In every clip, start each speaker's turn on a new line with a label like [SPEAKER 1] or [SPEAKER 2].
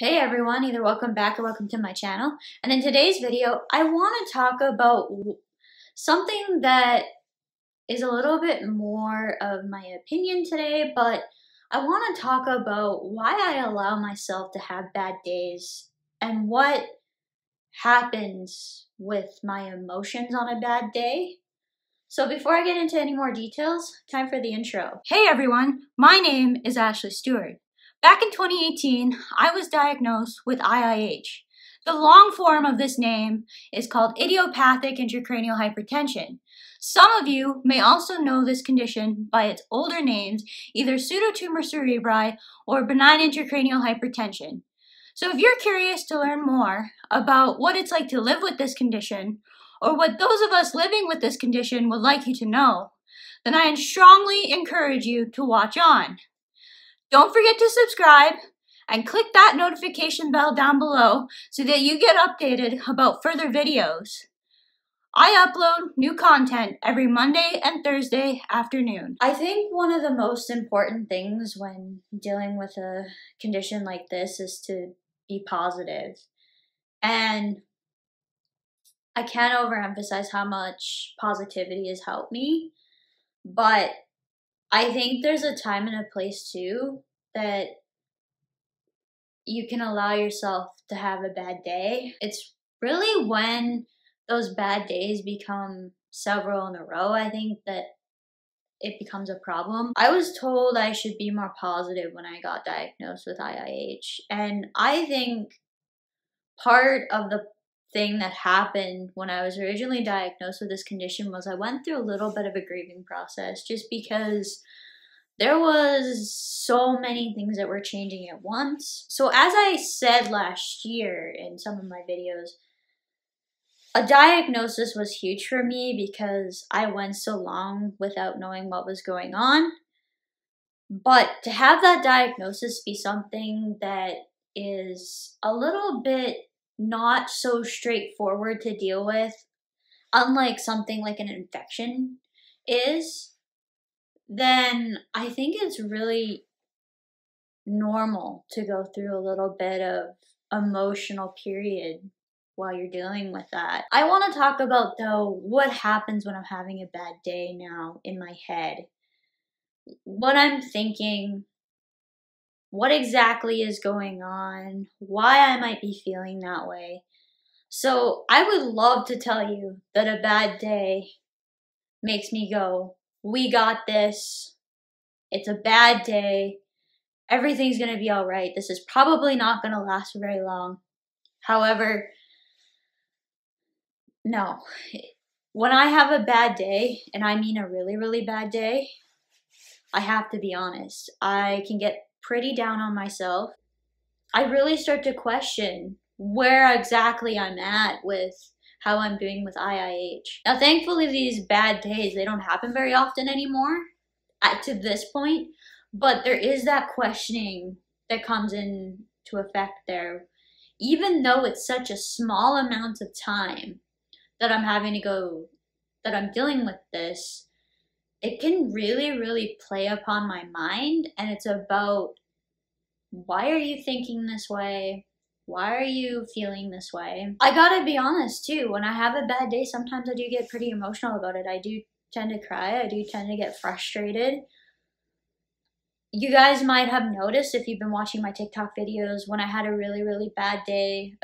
[SPEAKER 1] Hey everyone, either welcome back or welcome to my channel. And in today's video, I want to talk about something that is a little bit more of my opinion today, but I want to talk about why I allow myself to have bad days and what happens with my emotions on a bad day. So before I get into any more details, time for the intro.
[SPEAKER 2] Hey everyone, my name is Ashley Stewart. Back in 2018, I was diagnosed with IIH. The long form of this name is called idiopathic intracranial hypertension. Some of you may also know this condition by its older names, either pseudotumor cerebri or benign intracranial hypertension. So if you're curious to learn more about what it's like to live with this condition, or what those of us living with this condition would like you to know, then I strongly encourage you to watch on. Don't forget to subscribe and click that notification bell down below so that you get updated about further videos. I upload new content every Monday and Thursday afternoon.
[SPEAKER 1] I think one of the most important things when dealing with a condition like this is to be positive. And I can't overemphasize how much positivity has helped me, but I think there's a time and a place too that you can allow yourself to have a bad day. It's really when those bad days become several in a row, I think, that it becomes a problem. I was told I should be more positive when I got diagnosed with IIH, and I think part of the thing that happened when I was originally diagnosed with this condition was I went through a little bit of a grieving process just because there was so many things that were changing at once. So as I said last year in some of my videos, a diagnosis was huge for me because I went so long without knowing what was going on. But to have that diagnosis be something that is a little bit not so straightforward to deal with, unlike something like an infection is, then I think it's really normal to go through a little bit of emotional period while you're dealing with that. I want to talk about, though, what happens when I'm having a bad day now in my head. What I'm thinking, what exactly is going on, why I might be feeling that way. So I would love to tell you that a bad day makes me go, we got this, it's a bad day, everything's gonna be all right, this is probably not gonna last very long. However, no. When I have a bad day, and I mean a really, really bad day, I have to be honest, I can get pretty down on myself. I really start to question where exactly I'm at with how I'm doing with IIH. Now, thankfully, these bad days, they don't happen very often anymore to this point, but there is that questioning that comes into effect there. Even though it's such a small amount of time that I'm having to go, that I'm dealing with this, it can really, really play upon my mind, and it's about, why are you thinking this way? Why are you feeling this way? I gotta be honest too, when I have a bad day, sometimes I do get pretty emotional about it. I do tend to cry, I do tend to get frustrated. You guys might have noticed if you've been watching my TikTok videos, when I had a really, really bad day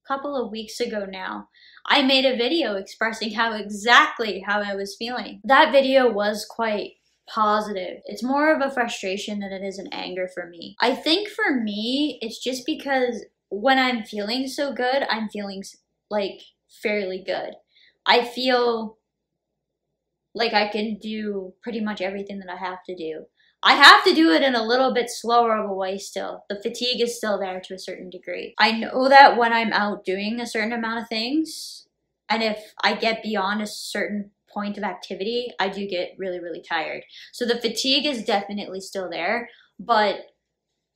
[SPEAKER 1] couple of weeks ago now, I made a video expressing exactly how I was feeling. That video was quite positive. It's more of a frustration than it is an anger for me. I think for me, it's just because when I'm feeling so good, I'm feeling like fairly good. I feel like I can do pretty much everything that I have to do. I have to do it in a little bit slower of a way still. The fatigue is still there to a certain degree. I know that when I'm out doing a certain amount of things, and if I get beyond a certain point of activity, I do get really, really tired. So the fatigue is definitely still there, but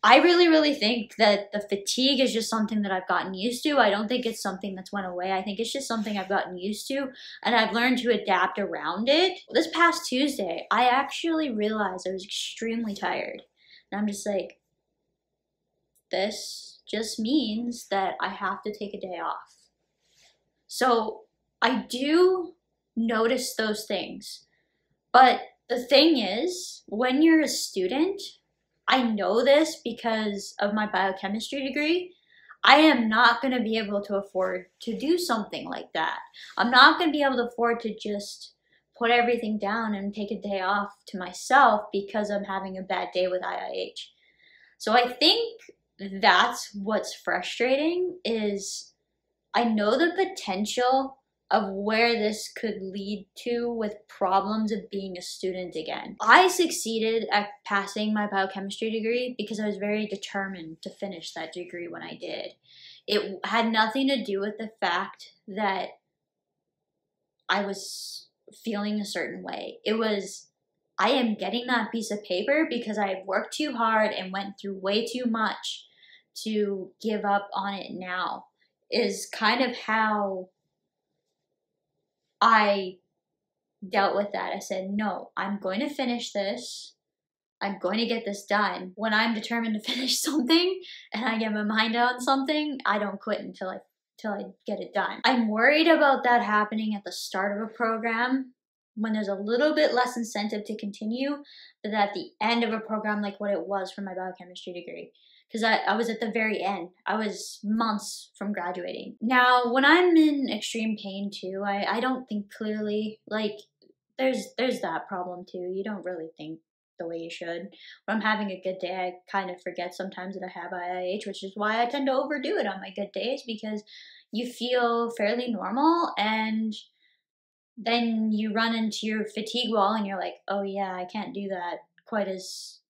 [SPEAKER 1] I really, really think that the fatigue is just something that I've gotten used to. I don't think it's something that's went away. I think it's just something I've gotten used to, and I've learned to adapt around it. This past Tuesday, I actually realized I was extremely tired. And I'm just like, this just means that I have to take a day off. So I do notice those things. But the thing is, when you're a student, I know this because of my biochemistry degree, I am not going to be able to afford to do something like that. I'm not going to be able to afford to just put everything down and take a day off to myself because I'm having a bad day with IIH. So I think that's what's frustrating, is I know the potential of where this could lead to with problems of being a student again. I succeeded at passing my biochemistry degree because I was very determined to finish that degree when I did. It had nothing to do with the fact that I was feeling a certain way. It was, I am getting that piece of paper because I worked too hard and went through way too much to give up on it now, is kind of how I dealt with that. I said, no, I'm going to finish this. I'm going to get this done. When I'm determined to finish something and I get my mind on something, I don't quit until I get it done. I'm worried about that happening at the start of a program when there's a little bit less incentive to continue, but at the end of a program like what it was for my biochemistry degree. Because I was at the very end. I was months from graduating. Now, when I'm in extreme pain too, I don't think clearly. Like, there's that problem too. You don't really think the way you should. When I'm having a good day, I kind of forget sometimes that I have IIH, which is why I tend to overdo it on my good days, because you feel fairly normal and then you run into your fatigue wall and you're like, oh yeah, I can't do that quite as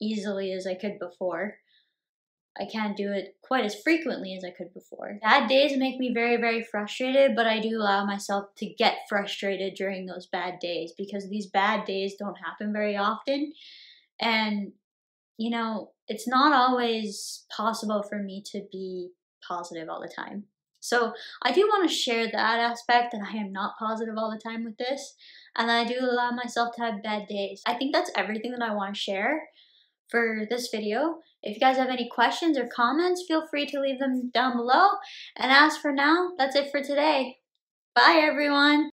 [SPEAKER 1] easily as I could before. I can't do it quite as frequently as I could before. Bad days make me very, very frustrated, but I do allow myself to get frustrated during those bad days because these bad days don't happen very often. And, you know, it's not always possible for me to be positive all the time. So I do want to share that aspect, that I am not positive all the time with this, and that I do allow myself to have bad days. I think that's everything that I want to share for this video. If you guys have any questions or comments, feel free to leave them down below. And as for now, that's it for today. Bye everyone!